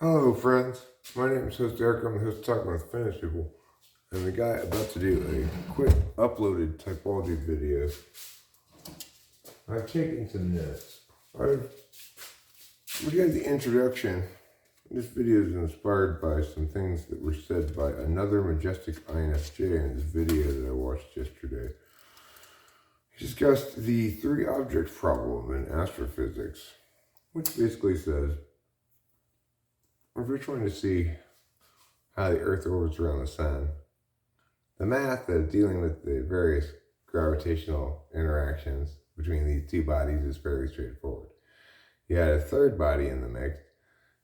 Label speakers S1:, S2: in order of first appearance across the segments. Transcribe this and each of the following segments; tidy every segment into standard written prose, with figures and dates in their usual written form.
S1: Hello, friends. My name is host Eric. I'm the host of Talking with Defensible, and the guy about to do a quick uploaded typology video. I've taken some notes. We got the introduction. This video is inspired by some things that were said by another majestic INFJ in this video that I watched yesterday. He discussed the three object problem in astrophysics, which basically says, if we're trying to see how the Earth orbits around the Sun, the math of dealing with the various gravitational interactions between these two bodies is fairly straightforward. You add a third body in the mix,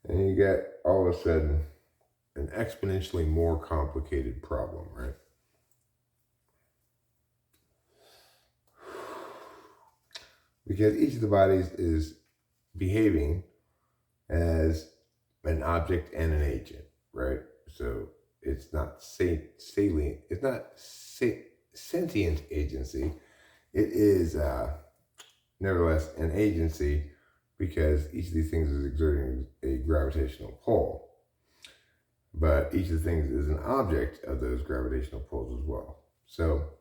S1: and you get, all of a sudden, an exponentially more complicated problem, right? Because each of the bodies is behaving as an object and an agent, right? So it's not salient, it's not sentient agency. It is nevertheless an agency because each of these things is exerting a gravitational pull. But each of the things is an object of those gravitational pulls as well. So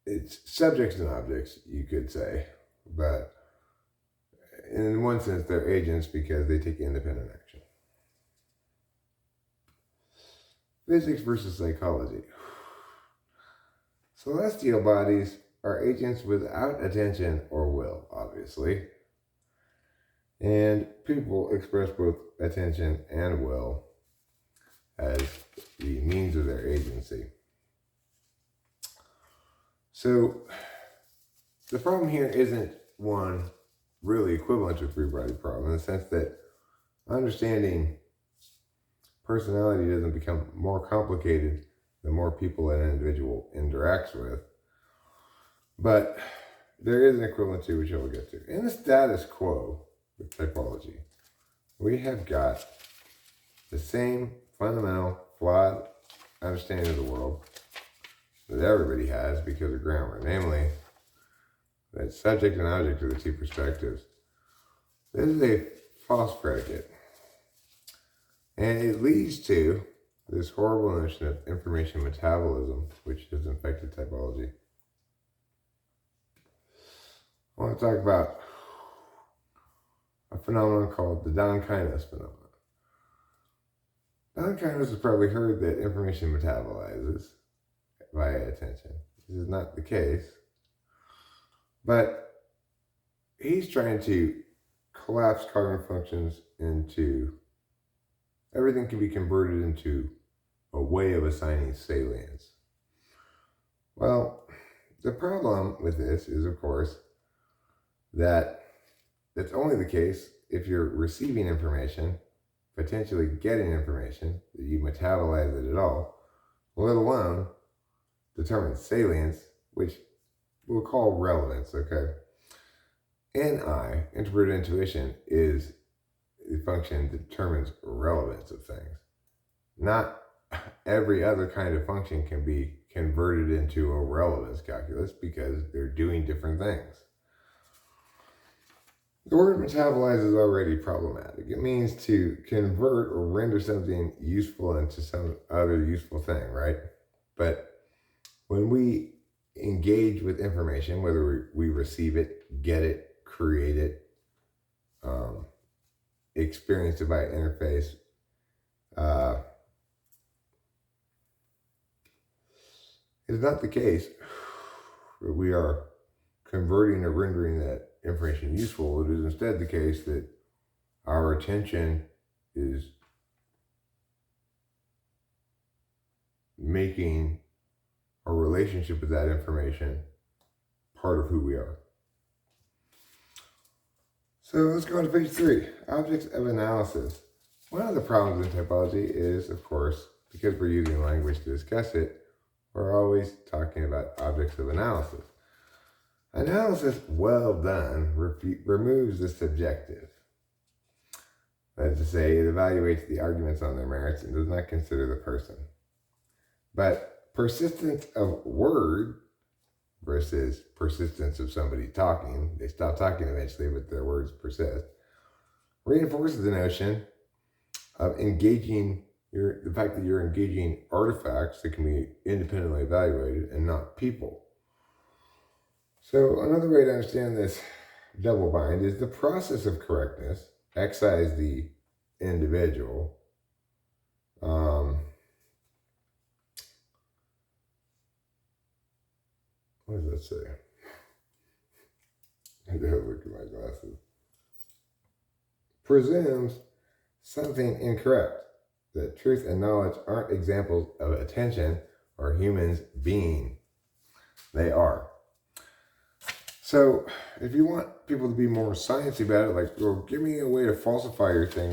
S1: it's subjects and objects, you could say, but in one sense, they're agents because they take independent action. Physics versus psychology. Celestial bodies are agents without attention or will, obviously. And people express both attention and will as the means of their agency. So the problem here isn't one really equivalent to a three-body problem in the sense that understanding personality doesn't become more complicated the more people an individual interacts with. But there is an equivalent to which I will get to. In the status quo with typology, we have got the same fundamental, flawed understanding of the world that everybody has because of grammar, namely that subject and object are the two perspectives. This is a false predicate. And it leads to this horrible notion of information metabolism, which has infected typology. I want to talk about a phenomenon called the Donos Phenomenon. Donos has probably heard that information metabolizes via attention. This is not the case. But he's trying to collapse cognitive functions into everything can be converted into a way of assigning salience. Well, the problem with this is, of course, that it's only the case if you're receiving information, potentially getting information, that you metabolize it at all, let alone determine salience, which we'll call relevance, okay? NI, interpreted intuition, is the function that determines relevance of things. Not every other kind of function can be converted into a relevance calculus because they're doing different things. The word metabolize is already problematic. It means to convert or render something useful into some other useful thing, right? But when we engage with information, whether we receive it, get it, create it, experience it by interface, it's not the case that we are converting or rendering that information useful. It is instead the case that our attention is making our relationship with that information part of who we are. So let's go on to page 3, objects of analysis. One of the problems in typology is, of course, because we're using language to discuss it, we're always talking about objects of analysis. Analysis well done removes the subjective. That is to say, it evaluates the arguments on their merits and does not consider the person. But persistence of word versus persistence of somebody talking, they stop talking eventually, but their words persist, reinforces the notion of the fact that you're engaging artifacts that can be independently evaluated and not people. So another way to understand this double bind is the process of correctness. Excise the individual. What does that say? I gotta look at my glasses. Presumes something incorrect, that truth and knowledge aren't examples of attention or humans being. They are. So if you want people to be more sciencey about it, like, well, give me a way to falsify your thing,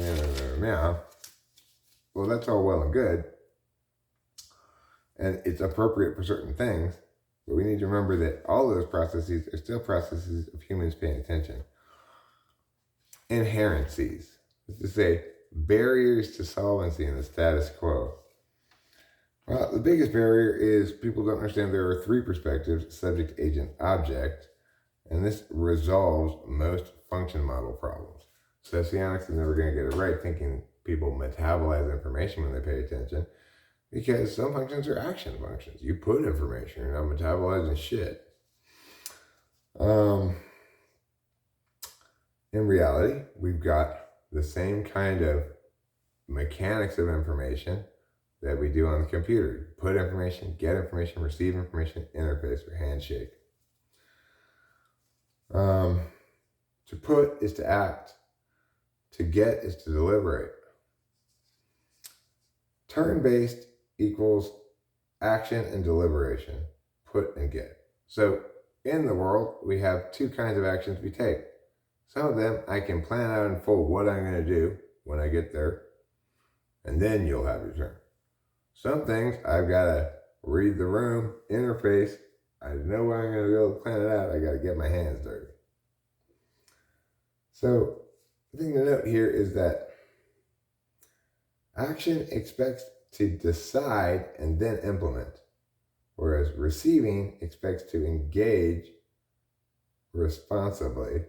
S1: well, that's all well and good. And it's appropriate for certain things. But we need to remember that all of those processes are still processes of humans paying attention. Inherencies. That's to say, barriers to solvency in the status quo. Well, the biggest barrier is people don't understand there are three perspectives: subject, agent, object. And this resolves most function model problems. Socionics is never going to get it right, thinking people metabolize information when they pay attention, because some functions are action functions. You put information, you're not metabolizing shit. In reality, we've got the same kind of mechanics of information that we do on the computer. You put information, get information, receive information, interface, or handshake. To put is to act. To get is to deliberate. Turn-based equals action and deliberation. Put and get. So in the world, we have two kinds of actions we take. Some of them I can plan out in full what I'm going to do when I get there, and then you'll have your turn. Some things I've got to read the room, interface. I know where I'm going to be able to plan it out. I got to get my hands dirty. So the thing to note here is that action expects to decide and then implement, whereas receiving expects to engage responsibly,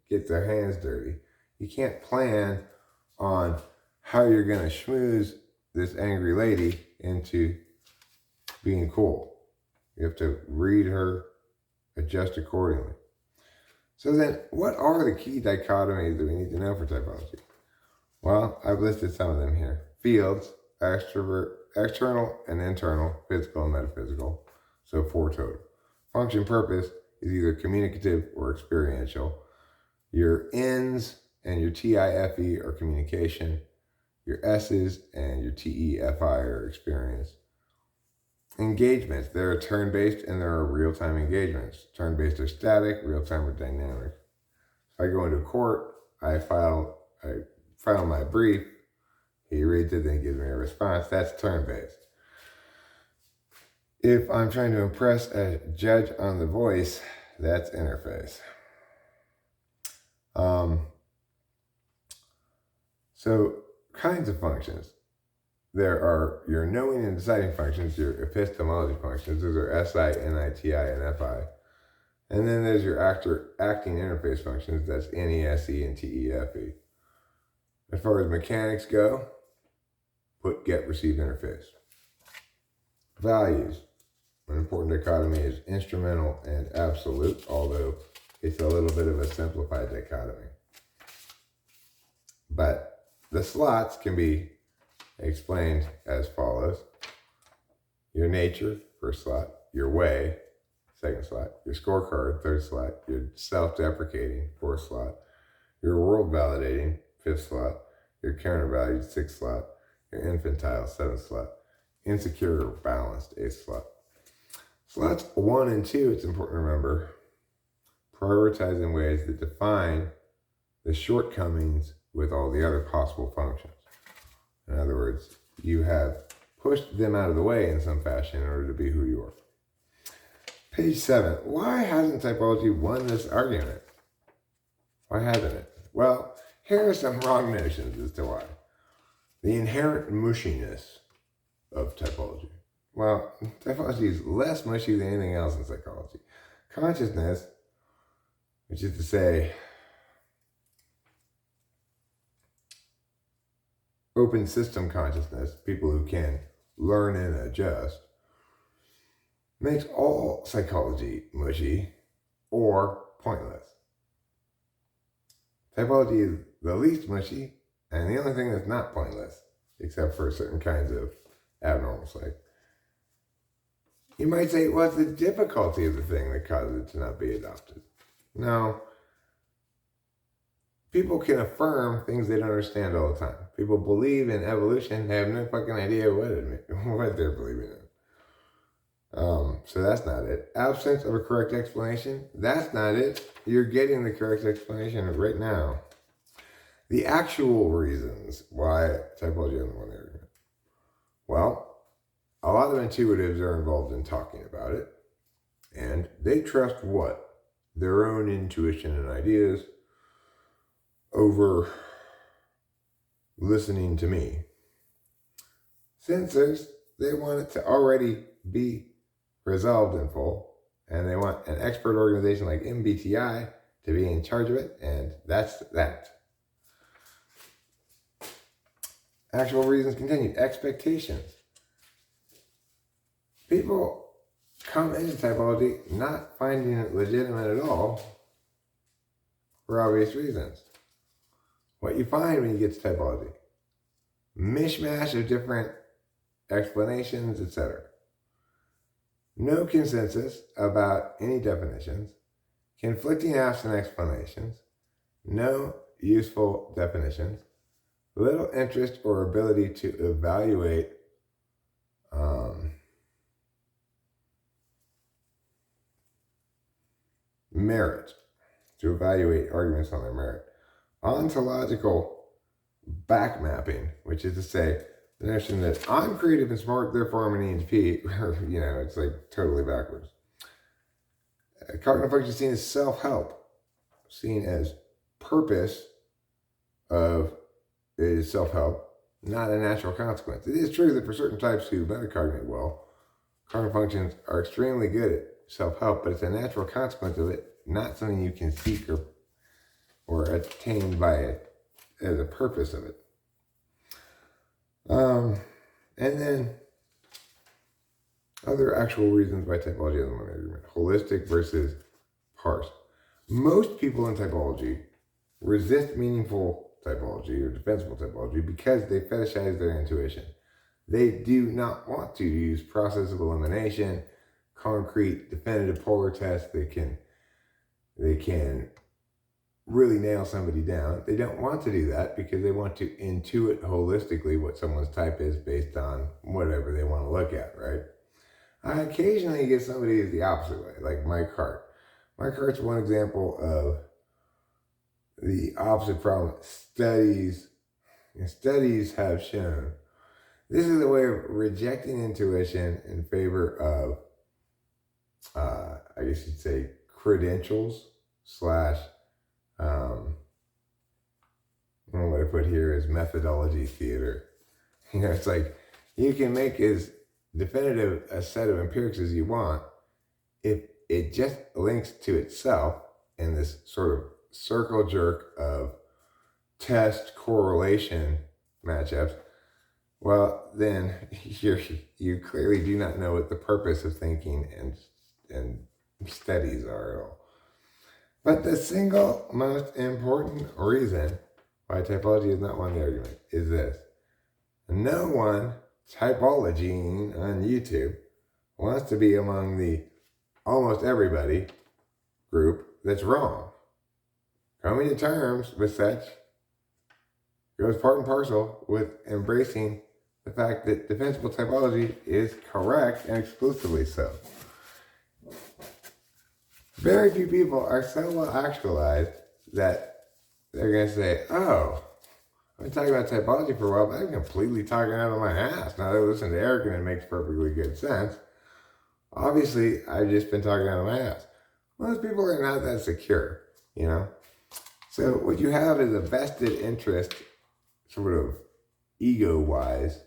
S1: get their hands dirty. You can't plan on how you're going to schmooze this angry lady into being cool. You have to read her, adjust accordingly. So then, what are the key dichotomies that we need to know for typology? Well, I've listed some of them here. Fields, external and internal, physical and metaphysical. So 4 total. Function purpose is either communicative or experiential. Your N's and your TIFE are communication. Your S's and your TEFI are experience. Engagements, there are turn-based and there are real-time engagements. Turn-based are static, real-time are dynamic. If I go into court, I file my brief, he reads it, then gives me a response. That's turn-based. If I'm trying to impress a judge on The Voice, that's interface. So, kinds of functions. There are your knowing and deciding functions, your epistemology functions. Those are SI, NI, TI, and FI. And then there's your acting interface functions. That's NESE and TEFE. As far as mechanics go, put, get, receive, interface. Values. An important dichotomy is instrumental and absolute, although it's a little bit of a simplified dichotomy. But the slots can be explained as follows. Your nature, first slot. Your way, second slot. Your scorecard, third slot. Your self-deprecating, fourth slot. Your world validating, fifth slot. Your counter-valued, sixth slot. Your infantile, seventh slot. Insecure or balanced, eighth slot. Slots 1 and 2, it's important to remember, prioritize in ways that define the shortcomings with all the other possible functions. In other words, you have pushed them out of the way in some fashion in order to be who you are. Page 7. Why hasn't typology won this argument? Why hasn't it? Well, here are some wrong notions as to why. The inherent mushiness of typology. Well, typology is less mushy than anything else in psychology. Consciousness, which is to say, open system consciousness, people who can learn and adjust, makes all psychology mushy or pointless. Typology is the least mushy and the only thing that's not pointless, except for certain kinds of abnormal psych. You might say, what's the difficulty of the thing that causes it to not be adopted? No. People can affirm things they don't understand all the time. People believe in evolution, they have no fucking idea what they're believing in. So that's not it. Absence of a correct explanation, that's not it. You're getting the correct explanation right now. The actual reasons why typology doesn't win the argument. Well, a lot of intuitives are involved in talking about it, and they trust what? Their own intuition and ideas over listening to me. Censors, they want it to already be resolved in full, and they want an expert organization like MBTI to be in charge of it, and that's that. Actual reasons continued. Expectations. People come into typology not finding it legitimate at all for obvious reasons. What you find when you get to typology, mishmash of different explanations, etc. No consensus about any definitions, conflicting absent explanations, no useful definitions, little interest or ability to evaluate merit, to evaluate arguments on their merit. Ontological backmapping, which is to say, the notion that I'm creative and smart, therefore I'm an ENTP, it's like totally backwards. Cognitive function is seen as self-help, seen as purpose of is self-help, not a natural consequence. It is true that for certain types who metacognate well, cognitive functions are extremely good at self-help, but it's a natural consequence of it, not something you can seek or attain by it as a purpose of it. And then other actual reasons why typology doesn't win the argument. Holistic versus parsed. Most people in typology resist meaningful typology or defensible typology because they fetishize their intuition. They do not want to use process of elimination, concrete, definitive polar tests. They can really nail somebody down. They don't want to do that because they want to intuit holistically what someone's type is based on whatever they want to look at, right? I occasionally get somebody the opposite way, like Mike Hart. Mike Hart's one example of the opposite problem. Studies have shown this is a way of rejecting intuition in favor of, I guess you'd say, credentials / what I put here is methodology theater. It's like you can make as definitive a set of empirics as you want if it just links to itself in this sort of circle jerk of test correlation matchups. Well, then you clearly do not know what the purpose of thinking and studies are at all. But the single most important reason why typology is not won the argument is this. No one typologying on YouTube wants to be among the almost everybody group that's wrong. Coming to terms with such goes part and parcel with embracing the fact that defensible typology is correct and exclusively so. Very few people are so well actualized that they're going to say, oh, I've been talking about typology for a while, but I'm completely talking out of my ass. Now that I listen to Eric and it makes perfectly good sense. Obviously, I've just been talking out of my ass. Most people are not that secure, So what you have is a vested interest, sort of ego-wise,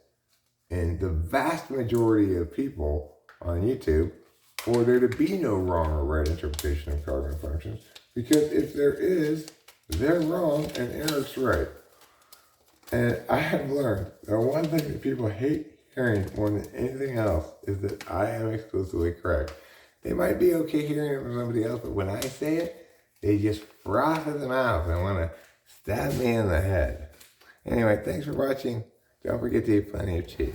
S1: in the vast majority of people on YouTube for there to be no wrong or right interpretation of cognitive functions. Because if there is, they're wrong and Eric's right. And I have learned the one thing that people hate hearing more than anything else is that I am exclusively correct. They might be okay hearing it from somebody else, but when I say it, they just froth at the mouth and want to stab me in the head. Anyway, thanks for watching. Don't forget to eat plenty of cheese.